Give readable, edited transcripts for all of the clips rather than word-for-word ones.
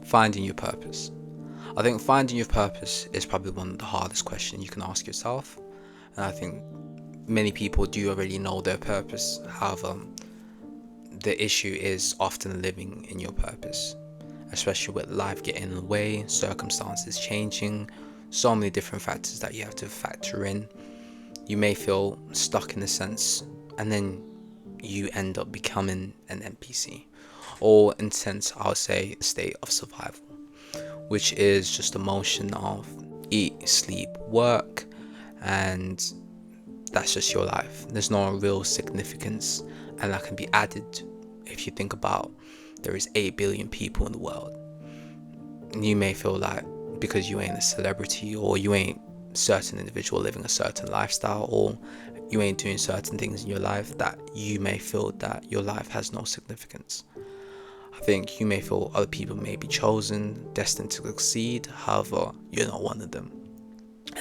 Finding your purpose. I think finding your purpose is probably one of the hardest questions you can ask yourself. And I think many people do already know their purpose. However, the issue is often living in your purpose, especially with life getting in the way, circumstances changing, so many different factors that you have to factor in. You may feel stuck in a sense, and then you end up becoming an NPC, or in a sense, I would say, a state of survival, which is just a motion of eat, sleep, work, and that's just your life. There's no real significance, and that can be added if you think about there is 8 billion people in the world. And you may feel like because you ain't a celebrity, or you ain't certain individual living a certain lifestyle, or you ain't doing certain things in your life, that you may feel that your life has no significance. I think you may feel other people may be chosen, destined to succeed, however, you're not one of them.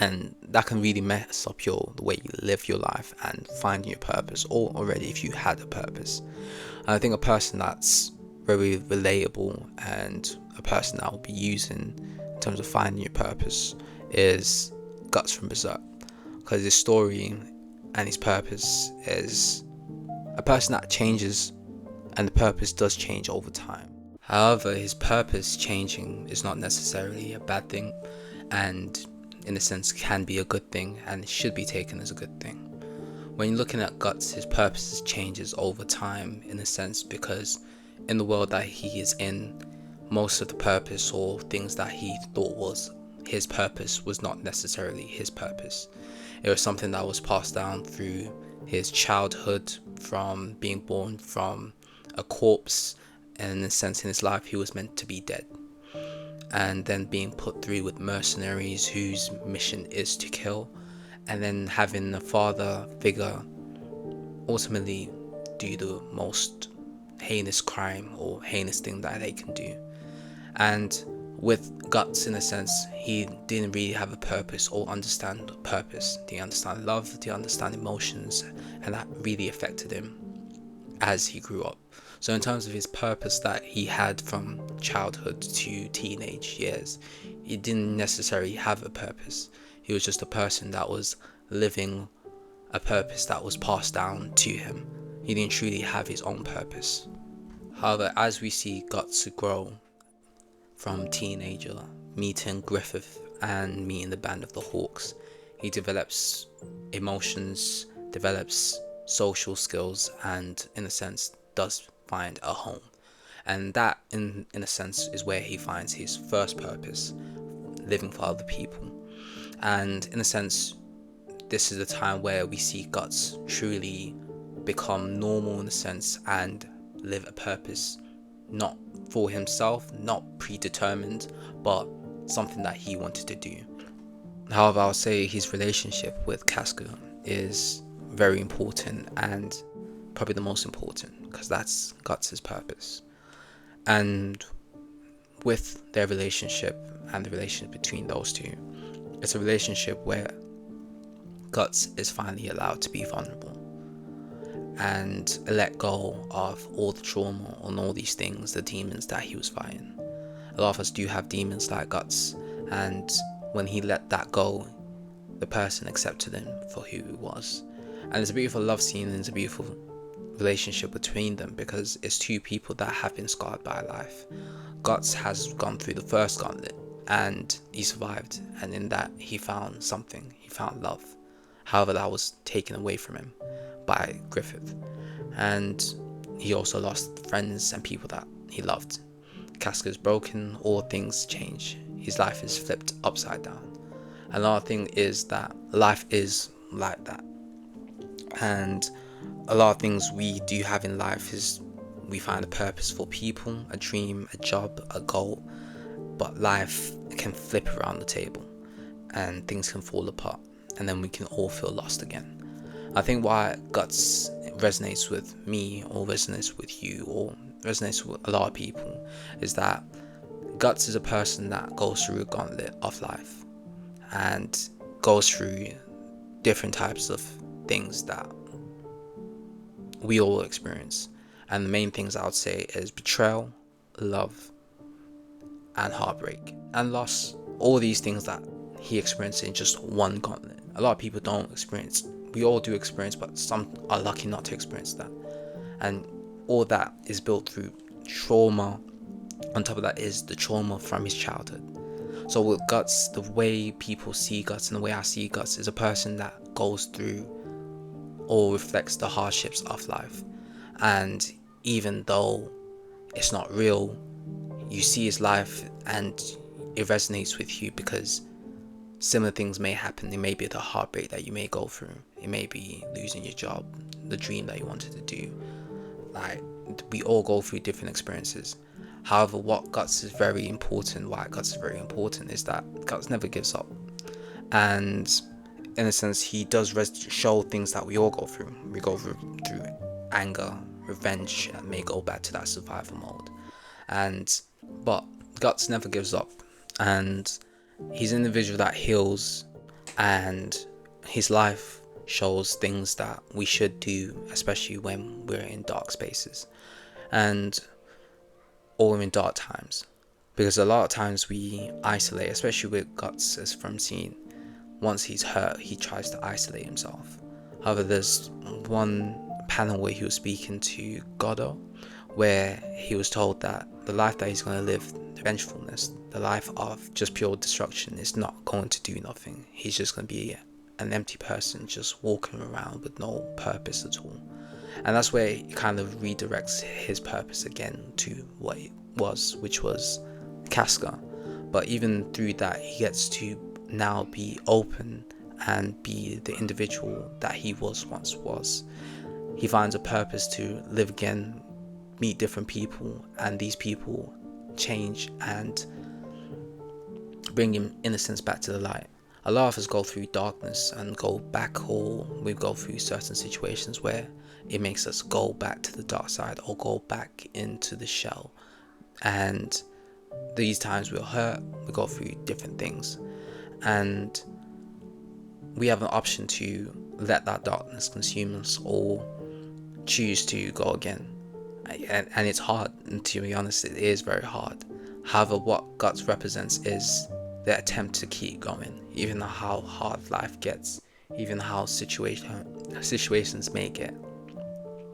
And that can really mess up the way you live your life and finding your purpose, or already if you had a purpose. And I think a person that's very relatable and a person that will be using in terms of finding your purpose is Guts from Berserk, because his story and his purpose is a person that changes, and the purpose does change over time. However, his purpose changing is not necessarily a bad thing, and in a sense can be a good thing, and it should be taken as a good thing. When you're looking at Guts, his purpose changes over time in a sense, because in the world that he is in, most of the purpose or things that he thought was his purpose was not necessarily his purpose. It was something that was passed down through his childhood, from being born from a corpse, and in a sense in his life he was meant to be dead, and then being put through with mercenaries whose mission is to kill, and then having a father figure ultimately do the most heinous crime or heinous thing that they can do. And with Guts, in a sense, he didn't really have a purpose or understand purpose. Did he understand love? Did he understand emotions? And that really affected him as he grew up. So in terms of his purpose that he had from childhood to teenage years, he didn't necessarily have a purpose. He was just a person that was living a purpose that was passed down to him. He didn't truly have his own purpose. However, as we see Guts grow from teenager, meeting Griffith and meeting the band of the Hawks, he develops emotions, develops social skills, and in a sense does find a home. And that in a sense is where he finds his first purpose, living for other people. And in a sense, this is a time where we see Guts truly become normal in a sense and live a purpose, not for himself, not predetermined, but something that he wanted to do. However, I'll say his relationship with Casca is very important, and probably the most important, because that's Guts' purpose. And with their relationship and the relationship between those two, it's a relationship where Guts is finally allowed to be vulnerable and let go of all the trauma and all these things, the demons that he was fighting. A lot of us do have demons like Guts, and when he let that go, the person accepted him for who he was. And it's a beautiful love scene, and it's a beautiful relationship between them, because it's two people that have been scarred by life. Guts has gone through the first gauntlet and he survived, and in that he found something, he found love. However, that was taken away from him by Griffith, and he also lost friends and people that he loved. Casca is broken, all things change, his life is flipped upside down. Another thing is that life is like that, and a lot of things we do have in life is we find a purpose for people, a dream, a job, a goal, but life can flip around the table and things can fall apart, and then we can all feel lost again. I think why Guts resonates with me, or resonates with you, or resonates with a lot of people, is that Guts is a person that goes through a gauntlet of life and goes through different types of things that we all experience. And the main things I would say is betrayal, love, and heartbreak and loss. All these things that he experienced in just one gauntlet. A lot of people don't experience. We all do experience, but some are lucky not to experience that. And all that is built through trauma. On top of that is the trauma from his childhood. So with Guts, the way people see Guts and the way I see Guts is a person that goes through or reflects the hardships of life. And even though it's not real, you see his life and it resonates with you because similar things may happen. It may be the heartbreak that you may go through. It may be losing your job, the dream that you wanted to do. Like, we all go through different experiences. However, what Guts is very important, why Guts is very important, is that Guts never gives up. And in a sense, he does show things that we all go through. We go through anger, revenge, and may go back to that survival mode. But Guts never gives up. And he's an individual that heals, and his life shows things that we should do, especially when we're in dark spaces or in dark times, because a lot of times we isolate, especially with Guts, as from seeing, once he's hurt, he tries to isolate himself. However, there's one panel where he was speaking to Godot, where he was told that the life that he's going to live, the vengefulness, the life of just pure destruction, is not going to do nothing. He's just going to be an empty person just walking around with no purpose at all. And that's where he kind of redirects his purpose again to what it was, which was Casca. But even through that, he gets to now be open and be the individual that he once was. He finds a purpose to live again, meet different people, and these people change and bring him innocence back to the light. A lot of us go through darkness and go back, or we go through certain situations where it makes us go back to the dark side or go back into the shell. And these times we're hurt, we go through different things, and we have an option to let that darkness consume us or choose to go again. And it's hard, and to be honest, it is very hard. However, what Guts represents is the attempt to keep going, even how hard life gets, even how situations may get.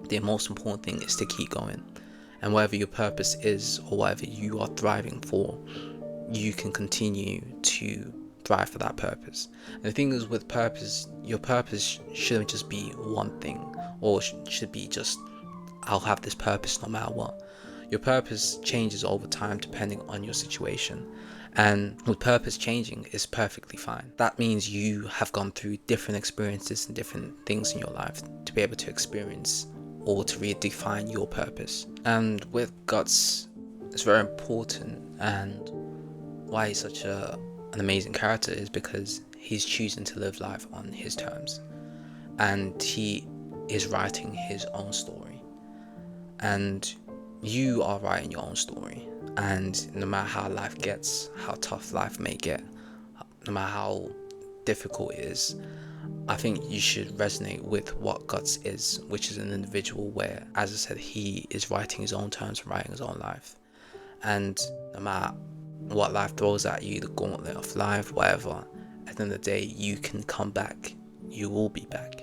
The most important thing is to keep going, and whatever your purpose is or whatever you are thriving for, you can continue to thrive for that purpose. And the thing is, with purpose, your purpose shouldn't just be one thing, or should be just, I'll have this purpose no matter what. Your purpose changes over time depending on your situation, and with purpose changing is perfectly fine. That means you have gone through different experiences and different things in your life to be able to experience or to redefine your purpose. And with Guts, it's very important, and why he's such an amazing character is because he's choosing to live life on his terms, and he is writing his own story. And you are writing your own story, and no matter how life gets, how tough life may get, no matter how difficult it is, I think you should resonate with what Guts is, which is an individual where, as I said, he is writing his own terms and writing his own life. And no matter what life throws at you, the gauntlet of life, whatever, at the end of the day, you can come back. You will be back.